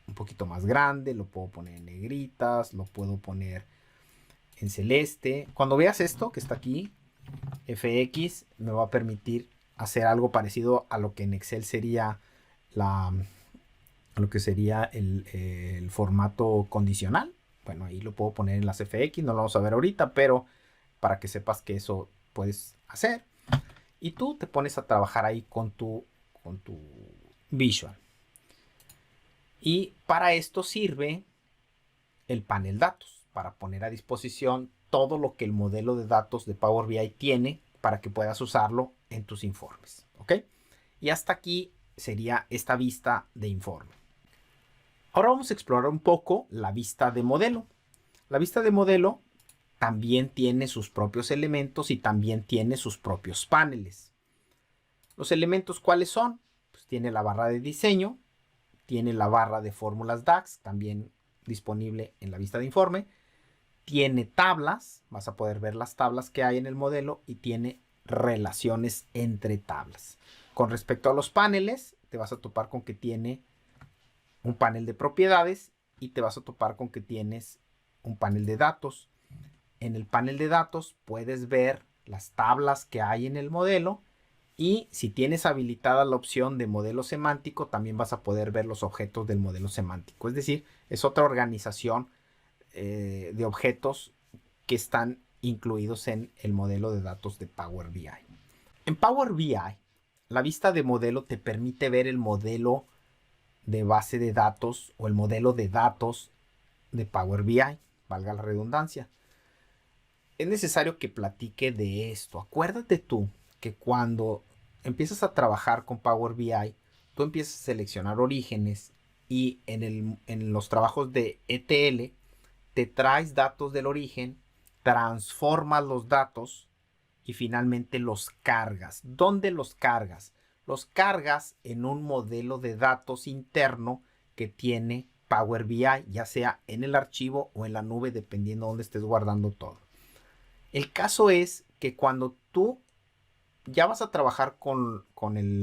un poquito más grande. Lo puedo poner en negritas, lo puedo poner en celeste. Cuando veas esto que está aquí, FX me va a permitir hacer algo parecido a lo que en Excel sería el formato condicional. Bueno, ahí lo puedo poner en las FX, no lo vamos a ver ahorita, pero para que sepas que eso puedes hacer. Y tú te pones a trabajar ahí con tu Visual. Y para esto sirve el panel datos, para poner a disposición todo lo que el modelo de datos de Power BI tiene para que puedas usarlo en tus informes, ¿ok? Y hasta aquí sería esta vista de informe. Ahora vamos a explorar un poco la vista de modelo. La vista de modelo también tiene sus propios elementos y también tiene sus propios paneles. Los elementos, ¿cuáles son? Pues tiene la barra de diseño, tiene la barra de fórmulas DAX, también disponible en la vista de informe. Tiene tablas, vas a poder ver las tablas que hay en el modelo y tiene relaciones entre tablas. Con respecto a los paneles, te vas a topar con que tiene un panel de propiedades y te vas a topar con que tienes un panel de datos. En el panel de datos puedes ver las tablas que hay en el modelo y si tienes habilitada la opción de modelo semántico, también vas a poder ver los objetos del modelo semántico. Es decir, es otra organización de objetos que están incluidos en el modelo de datos de Power BI. En Power BI, la vista de modelo te permite ver el modelo de base de datos o el modelo de datos de Power BI, valga la redundancia. Es necesario que platique de esto. Acuérdate tú que cuando empiezas a trabajar con Power BI, tú empiezas a seleccionar orígenes y en los trabajos de ETL te traes datos del origen, transformas los datos y finalmente los cargas. ¿Dónde los cargas? Los cargas en un modelo de datos interno que tiene Power BI, ya sea en el archivo o en la nube, dependiendo de dónde estés guardando todo. El caso es que cuando tú ya vas a trabajar con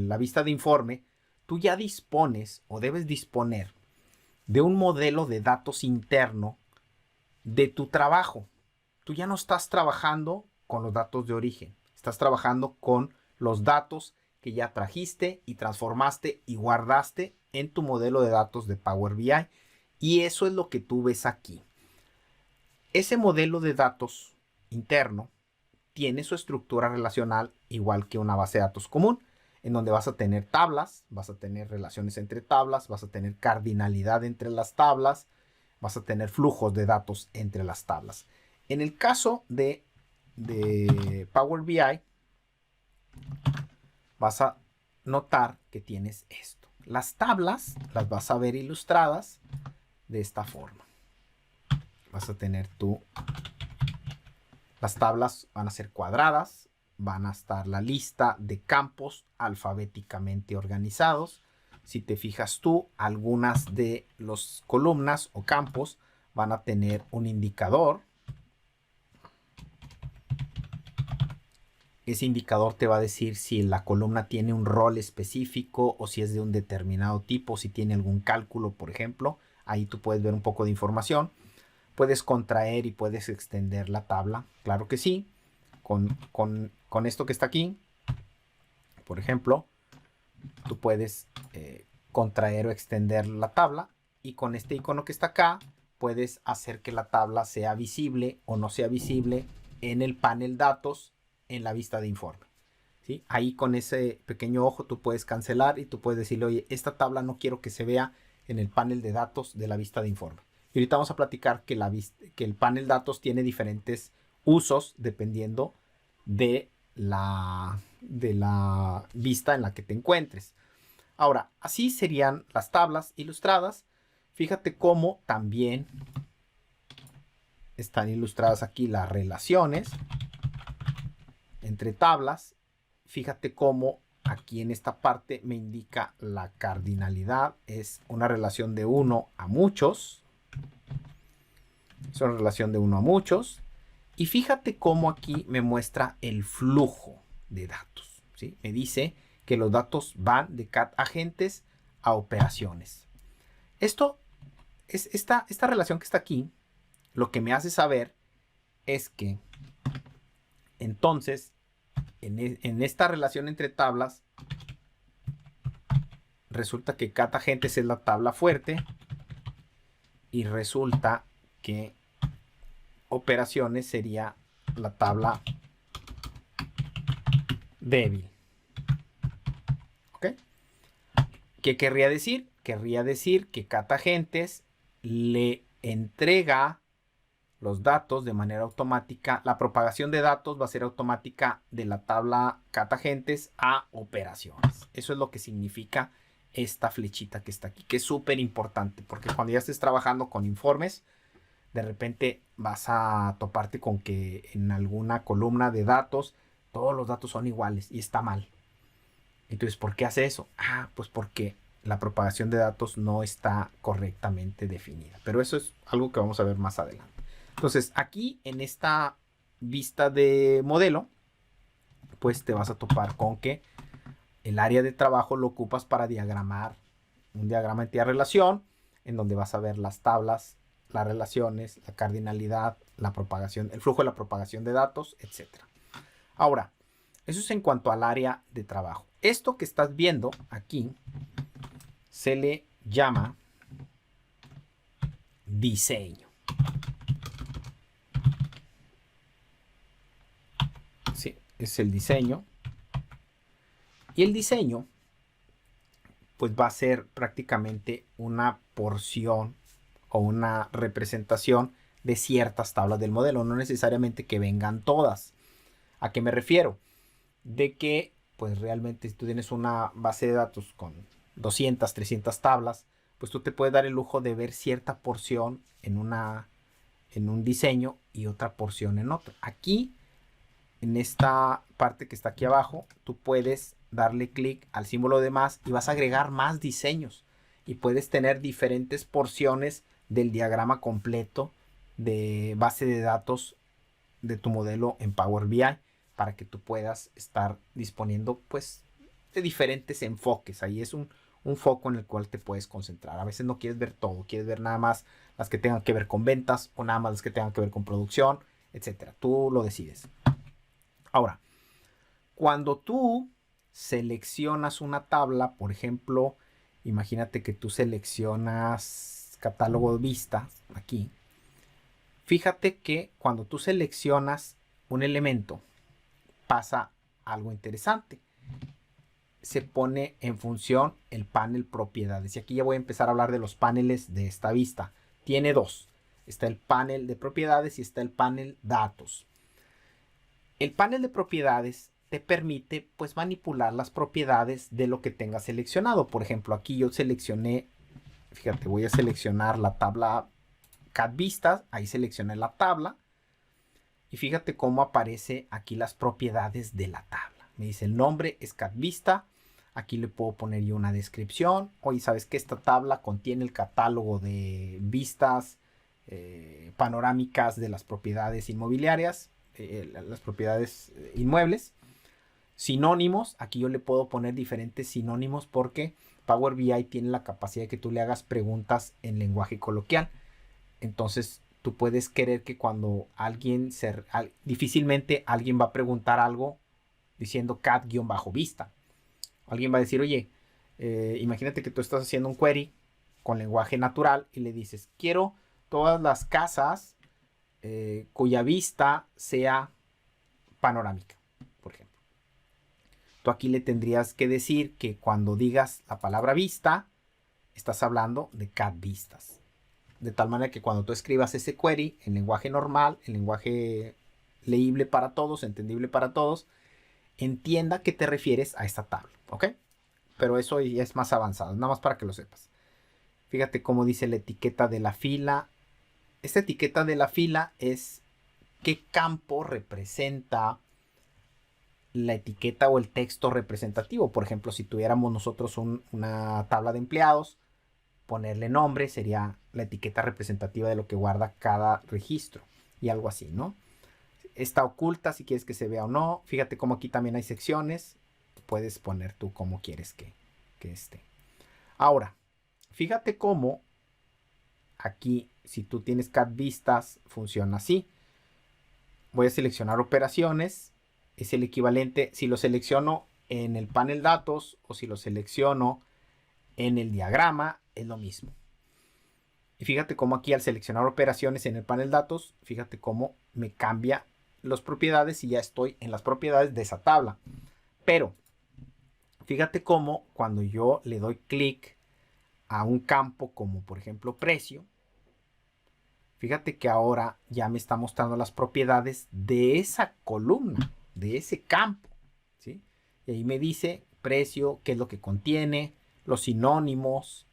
la vista de informe, tú ya dispones o debes disponer de un modelo de datos interno de tu trabajo. Tú ya no estás trabajando con los datos de origen, estás trabajando con los datos que ya trajiste y transformaste y guardaste en tu modelo de datos de Power BI. Y eso es lo que tú ves aquí. Ese modelo de datos interno tiene su estructura relacional igual que una base de datos común, en donde vas a tener tablas, vas a tener relaciones entre tablas, vas a tener cardinalidad entre las tablas, vas a tener flujos de datos entre las tablas. En el caso de Power BI, vas a notar que tienes esto. Las tablas las vas a ver ilustradas de esta forma. Vas a tener tu Las tablas van a ser cuadradas, van a estar la lista de campos alfabéticamente organizados. Si te fijas tú, algunas de las columnas o campos van a tener un indicador. Ese indicador te va a decir si la columna tiene un rol específico o si es de un determinado tipo, si tiene algún cálculo, por ejemplo. Ahí tú puedes ver un poco de información. Puedes contraer y puedes extender la tabla. Claro que sí. Con esto que está aquí, por ejemplo, tú puedes contraer o extender la tabla. Y con este icono que está acá, puedes hacer que la tabla sea visible o no sea visible en el panel datos en la vista de informe. ¿Sí? Ahí con ese pequeño ojo tú puedes cancelar y tú puedes decirle, oye, esta tabla no quiero que se vea en el panel de datos de la vista de informe. Y ahorita vamos a platicar que el panel datos tiene diferentes usos dependiendo de la vista en la que te encuentres. Ahora, así serían las tablas ilustradas. Fíjate cómo también están ilustradas aquí las relaciones entre tablas. Fíjate cómo aquí en esta parte me indica la cardinalidad. Es una relación de 1 a muchos. Es una relación de 1 a muchos. Y fíjate cómo aquí me muestra el flujo de datos. ¿Sí? Me dice que los datos van de cat agentes a operaciones. Esta relación que está aquí, lo que me hace saber es que entonces en esta relación entre tablas resulta que cat agentes es la tabla fuerte y resulta que operaciones sería la tabla débil. ¿Ok? ¿Qué querría decir? Querría decir que cat agentes le entrega los datos de manera automática. La propagación de datos va a ser automática de la tabla cat agentes a operaciones. Eso es lo que significa esta flechita que está aquí, que es súper importante, porque cuando ya estés trabajando con informes, de repente vas a toparte con que en alguna columna de datos todos los datos son iguales y está mal. Entonces, ¿por qué hace eso? Pues porque la propagación de datos no está correctamente definida. Pero eso es algo que vamos a ver más adelante. Entonces, aquí en esta vista de modelo, pues te vas a topar con que el área de trabajo lo ocupas para diagramar un diagrama entidad-relación, en donde vas a ver las tablas, las relaciones, la cardinalidad, la propagación, el flujo de la propagación de datos, etc. Ahora, eso es en cuanto al área de trabajo. Esto que estás viendo aquí se le llama diseño. Sí, es el diseño. Y el diseño, pues va a ser prácticamente una porción o una representación de ciertas tablas del modelo, no necesariamente que vengan todas. ¿A qué me refiero? De que, pues realmente si tú tienes una base de datos con 200, 300 tablas, pues tú te puedes dar el lujo de ver cierta porción en un diseño y otra porción en otro. Aquí, en esta parte que está aquí abajo, tú puedes darle clic al símbolo de más y vas a agregar más diseños. Y puedes tener diferentes porciones del diagrama completo de base de datos de tu modelo en Power BI para que tú puedas estar disponiendo pues de diferentes enfoques. Ahí es un foco en el cual te puedes concentrar. A veces no quieres ver todo, quieres ver nada más las que tengan que ver con ventas o nada más las que tengan que ver con producción, etcétera. Tú lo decides. Ahora, cuando tú seleccionas una tabla, por ejemplo, imagínate que tú seleccionas catálogo de vista aquí. Fíjate que cuando tú seleccionas un elemento, pasa algo interesante. Se pone en función el panel propiedades. Y aquí ya voy a empezar a hablar de los paneles de esta vista. Tiene dos. Está el panel de propiedades y está el panel datos. El panel de propiedades te permite pues manipular las propiedades de lo que tengas seleccionado. Por ejemplo, aquí yo seleccioné, fíjate, voy a seleccionar la tabla cat vistas, ahí seleccioné la tabla Y fíjate cómo aparece aquí las propiedades de la tabla. Me dice el nombre es CatVista. Aquí le puedo poner yo una descripción. Oye, ¿sabes que esta tabla contiene el catálogo de vistas panorámicas de las propiedades inmobiliarias, las propiedades inmuebles? Sinónimos, aquí yo le puedo poner diferentes sinónimos porque Power BI tiene la capacidad de que tú le hagas preguntas en lenguaje coloquial. Entonces tú puedes querer que cuando difícilmente alguien va a preguntar algo diciendo cat-vista. Alguien va a decir, oye, imagínate que tú estás haciendo un query con lenguaje natural y le dices, quiero todas las casas cuya vista sea panorámica, por ejemplo. Tú aquí le tendrías que decir que cuando digas la palabra vista, estás hablando de cat vistas. De tal manera que cuando tú escribas ese query en lenguaje normal, en lenguaje leíble para todos, entendible para todos, entienda que te refieres a esta tabla, ¿ok? Pero eso ya es más avanzado, nada más para que lo sepas. Fíjate cómo dice la etiqueta de la fila. Esta etiqueta de la fila es qué campo representa la etiqueta o el texto representativo. Por ejemplo, si tuviéramos nosotros una tabla de empleados, ponerle nombre sería la etiqueta representativa de lo que guarda cada registro y algo así, ¿no? Está oculta si quieres que se vea o no. Fíjate cómo aquí también hay secciones. Puedes poner tú cómo quieres que esté. Ahora, fíjate cómo aquí, si tú tienes cat vistas, funciona así. Voy a seleccionar operaciones. Es el equivalente si lo selecciono en el panel datos o si lo selecciono en el diagrama, es lo mismo. Y fíjate cómo aquí al seleccionar operaciones en el panel datos, fíjate cómo me cambia las propiedades y ya estoy en las propiedades de esa tabla. Pero fíjate cómo cuando yo le doy clic a un campo como por ejemplo precio, fíjate que ahora ya me está mostrando las propiedades de esa columna, de ese campo, ¿sí? Y ahí me dice precio, qué es lo que contiene, los sinónimos,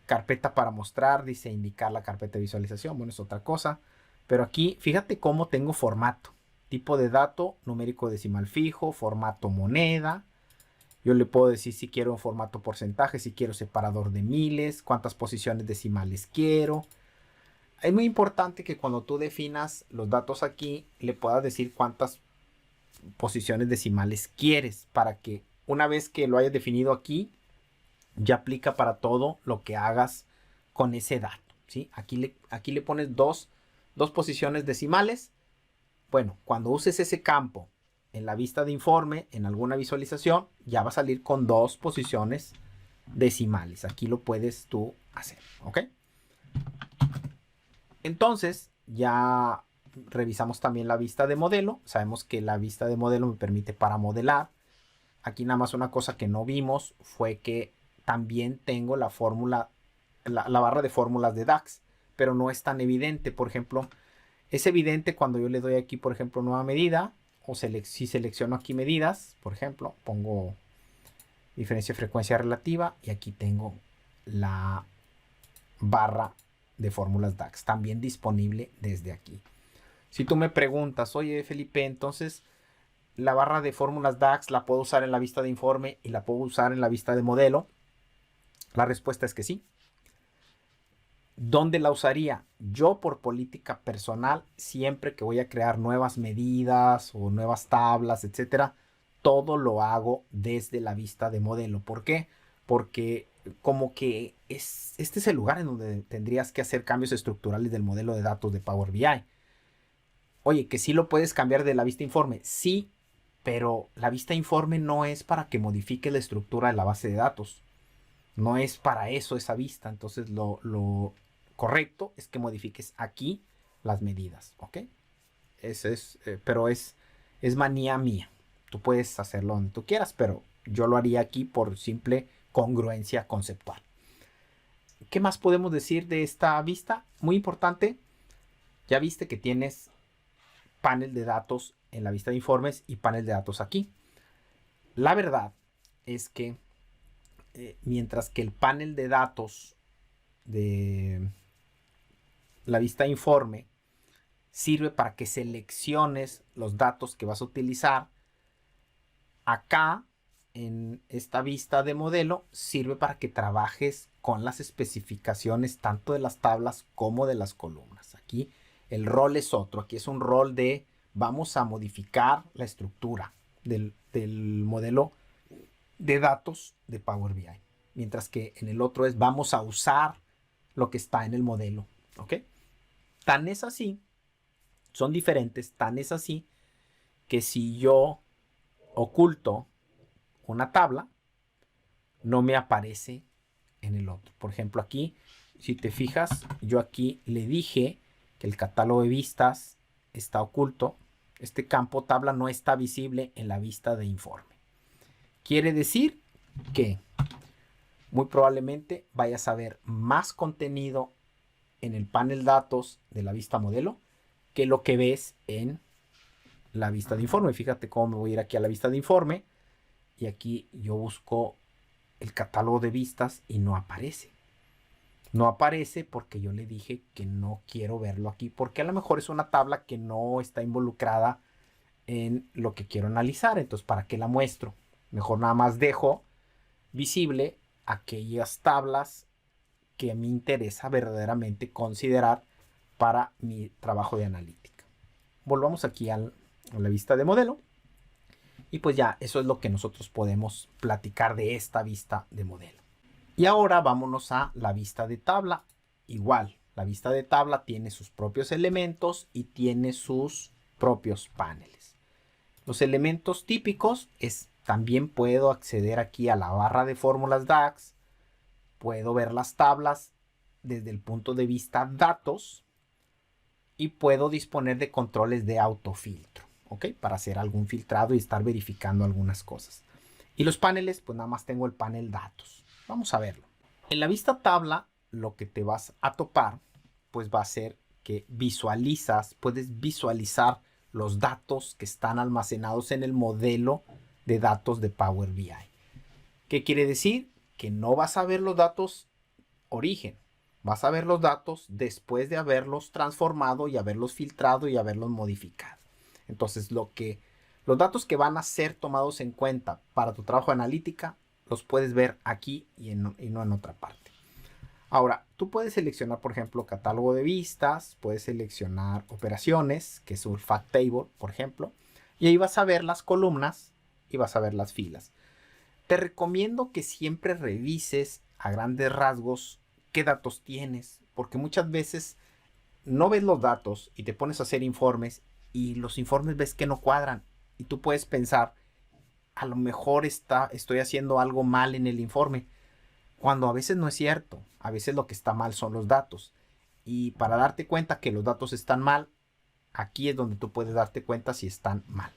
carpeta para mostrar, dice indicar la carpeta de visualización, bueno, es otra cosa. Pero aquí, fíjate cómo tengo formato. Tipo de dato, numérico decimal fijo, formato moneda. Yo le puedo decir si quiero un formato porcentaje, si quiero separador de miles, cuántas posiciones decimales quiero. Es muy importante que cuando tú definas los datos aquí, le puedas decir cuántas posiciones decimales quieres, para que una vez que lo hayas definido aquí, ya aplica para todo lo que hagas con ese dato, ¿sí? Aquí le pones dos posiciones decimales. Bueno, cuando uses ese campo en la vista de informe, en alguna visualización, ya va a salir con 2 posiciones decimales. Aquí lo puedes tú hacer, ¿ok? Entonces, ya revisamos también la vista de modelo. Sabemos que la vista de modelo me permite para modelar. Aquí nada más una cosa que no vimos fue que también tengo la fórmula, la barra de fórmulas de DAX, pero no es tan evidente. Por ejemplo, es evidente cuando yo le doy aquí, por ejemplo, nueva medida, o si selecciono aquí medidas, por ejemplo, pongo diferencia de frecuencia relativa y aquí tengo la barra de fórmulas DAX, también disponible desde aquí. Si tú me preguntas, oye Felipe, entonces la barra de fórmulas DAX la puedo usar en la vista de informe y la puedo usar en la vista de modelo, la respuesta es que sí. ¿Dónde la usaría? Yo por política personal, siempre que voy a crear nuevas medidas o nuevas tablas, etcétera, todo lo hago desde la vista de modelo. ¿Por qué? Porque como que este es el lugar en donde tendrías que hacer cambios estructurales del modelo de datos de Power BI. Oye, que sí lo puedes cambiar de la vista informe. Sí, pero la vista informe no es para que modifique la estructura de la base de datos. No es para eso esa vista. Entonces lo correcto es que modifiques aquí las medidas, ¿ok? Pero es manía mía. Tú puedes hacerlo donde tú quieras, pero yo lo haría aquí por simple congruencia conceptual. ¿Qué más podemos decir de esta vista? Muy importante, ya viste que tienes panel de datos en la vista de informes y panel de datos aquí. La verdad es que mientras que el panel de datos de la vista informe sirve para que selecciones los datos que vas a utilizar. Acá, en esta vista de modelo, sirve para que trabajes con las especificaciones tanto de las tablas como de las columnas. Aquí el rol es otro. Aquí es un rol de vamos a modificar la estructura del modelo de datos de Power BI. Mientras que en el otro es vamos a usar lo que está en el modelo. ¿Ok? Tan es así, son diferentes, tan es así que si yo oculto una tabla, no me aparece en el otro. Por ejemplo, aquí, si te fijas, yo aquí le dije que el catálogo de vistas está oculto. Este campo tabla no está visible en la vista de informe. Quiere decir que muy probablemente vayas a ver más contenido en el panel datos de la vista modelo que lo que ves en la vista de informe. Fíjate cómo me voy a ir aquí a la vista de informe y aquí yo busco el catálogo de vistas y no aparece. No aparece porque yo le dije que no quiero verlo aquí, porque a lo mejor es una tabla que no está involucrada en lo que quiero analizar. Entonces, ¿para qué la muestro? Mejor nada más dejo visible aquellas tablas que a mí interesa verdaderamente considerar para mi trabajo de analítica. Volvamos aquí a la vista de modelo. Y pues ya, eso es lo que nosotros podemos platicar de esta vista de modelo. Y ahora vámonos a la vista de tabla. Igual, la vista de tabla tiene sus propios elementos y tiene sus propios paneles. Los elementos típicos es, también puedo acceder aquí a la barra de fórmulas DAX. Puedo ver las tablas desde el punto de vista datos y puedo disponer de controles de autofiltro, ¿ok? Para hacer algún filtrado y estar verificando algunas cosas. Y los paneles, pues nada más tengo el panel datos. Vamos a verlo. En la vista tabla, lo que te vas a topar, pues va a ser que puedes visualizar los datos que están almacenados en el modelo de datos de Power BI. ¿Qué quiere decir? Que no vas a ver los datos origen. Vas a ver los datos después de haberlos transformado y haberlos filtrado y haberlos modificado. Entonces, los datos que van a ser tomados en cuenta para tu trabajo de analítica, los puedes ver aquí y no en otra parte. Ahora, tú puedes seleccionar, por ejemplo, catálogo de vistas, puedes seleccionar operaciones, que es un fact table, por ejemplo, y ahí vas a ver las columnas y vas a ver las filas. Te recomiendo que siempre revises a grandes rasgos qué datos tienes, porque muchas veces no ves los datos y te pones a hacer informes y los informes ves que no cuadran y tú puedes pensar, a lo mejor estoy haciendo algo mal en el informe, cuando a veces no es cierto. A veces lo que está mal son los datos. Y para darte cuenta que los datos están mal, aquí es donde tú puedes darte cuenta si están mal.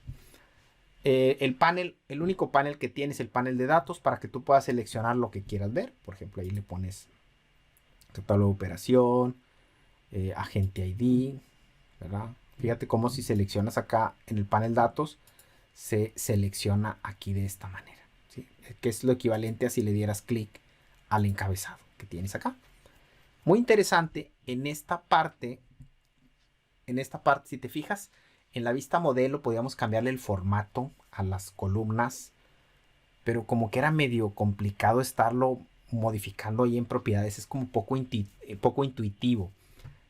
El único panel que tienes es el panel de datos para que tú puedas seleccionar lo que quieras ver. Por ejemplo, ahí le pones catálogo de operación, agente ID, ¿verdad? Fíjate cómo si seleccionas acá en el panel datos, se selecciona aquí de esta manera, ¿sí? Que es lo equivalente a si le dieras clic al encabezado que tienes acá. Muy interesante, en esta parte, si te fijas, en la vista modelo podíamos cambiarle el formato a las columnas, pero como que era medio complicado estarlo modificando ahí en propiedades, es como poco intuitivo.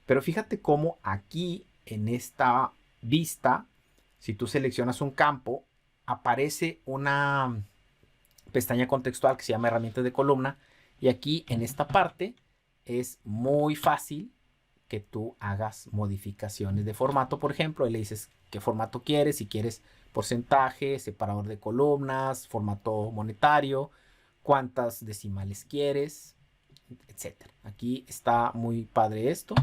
Pero fíjate cómo aquí en esta vista, si tú seleccionas un campo, aparece una pestaña contextual que se llama herramientas de columna. Y aquí en esta parte es muy fácil que tú hagas modificaciones de formato. Por ejemplo, ahí le dices qué formato quieres, si quieres porcentaje, separador de columnas, formato monetario, cuántas decimales quieres, etcétera. Aquí está muy padre esto.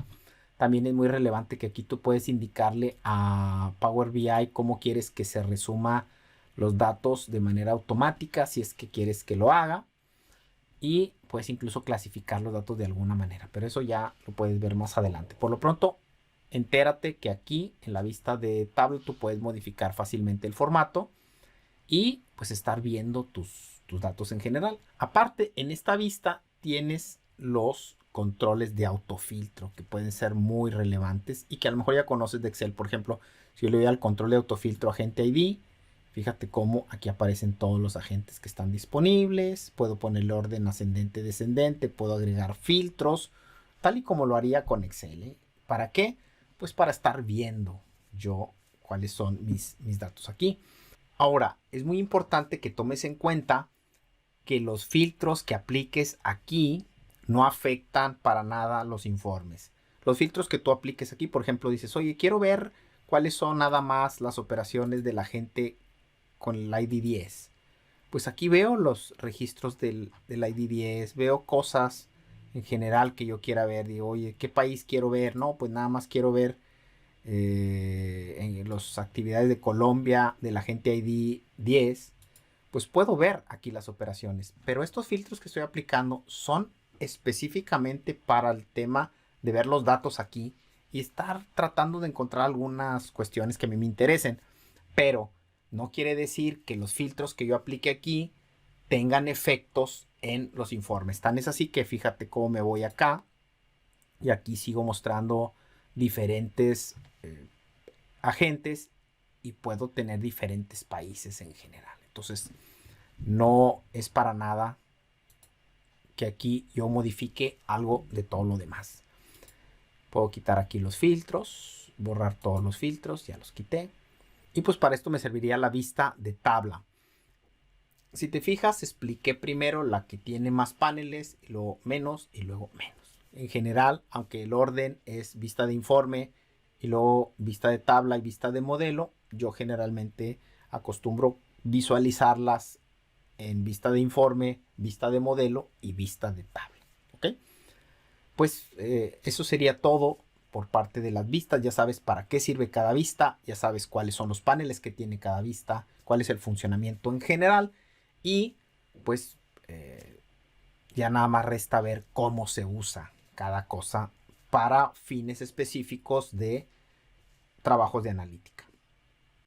También es muy relevante que aquí tú puedes indicarle a Power BI cómo quieres que se resuma los datos de manera automática, si es que quieres que lo haga. Y puedes incluso clasificar los datos de alguna manera, pero eso ya lo puedes ver más adelante. Por lo pronto, entérate que aquí en la vista de tabla tú puedes modificar fácilmente el formato y pues estar viendo tus datos en general. Aparte, en esta vista tienes los controles de autofiltro que pueden ser muy relevantes y que a lo mejor ya conoces de Excel. Por ejemplo, si yo le doy al control de autofiltro agente ID, fíjate cómo aquí aparecen todos los agentes que están disponibles. Puedo ponerle orden ascendente, descendente, puedo agregar filtros, tal y como lo haría con Excel, ¿eh? ¿Para qué? Pues para estar viendo yo cuáles son mis datos aquí. Ahora, es muy importante que tomes en cuenta que los filtros que apliques aquí no afectan para nada los informes. Los filtros que tú apliques aquí, por ejemplo, dices, oye, quiero ver cuáles son nada más las operaciones de la gente con el ID10. Pues aquí veo los registros del ID10, veo cosas en general que yo quiera ver. Digo, oye, ¿qué país quiero ver? No, pues nada más quiero ver en las actividades de Colombia de la gente ID10. Pues puedo ver aquí las operaciones. Pero estos filtros que estoy aplicando son específicamente para el tema de ver los datos aquí y estar tratando de encontrar algunas cuestiones que a mí me interesen. Pero no quiere decir que los filtros que yo aplique aquí tengan efectos en los informes. Tan es así que fíjate cómo me voy acá y aquí sigo mostrando diferentes agentes y puedo tener diferentes países en general. Entonces, no es para nada que aquí yo modifique algo de todo lo demás. Puedo quitar aquí los filtros, borrar todos los filtros, ya los quité. Y pues para esto me serviría la vista de tabla. Si te fijas, expliqué primero la que tiene más paneles, y luego menos y luego menos. En general, aunque el orden es vista de informe y luego vista de tabla y vista de modelo, yo generalmente acostumbro visualizarlas en vista de informe, vista de modelo y vista de tabla. ¿Ok? Pues eso sería todo por parte de las vistas. Ya sabes para qué sirve cada vista, ya sabes cuáles son los paneles que tiene cada vista, cuál es el funcionamiento en general y pues ya nada más resta ver cómo se usa cada cosa para fines específicos de trabajos de analítica.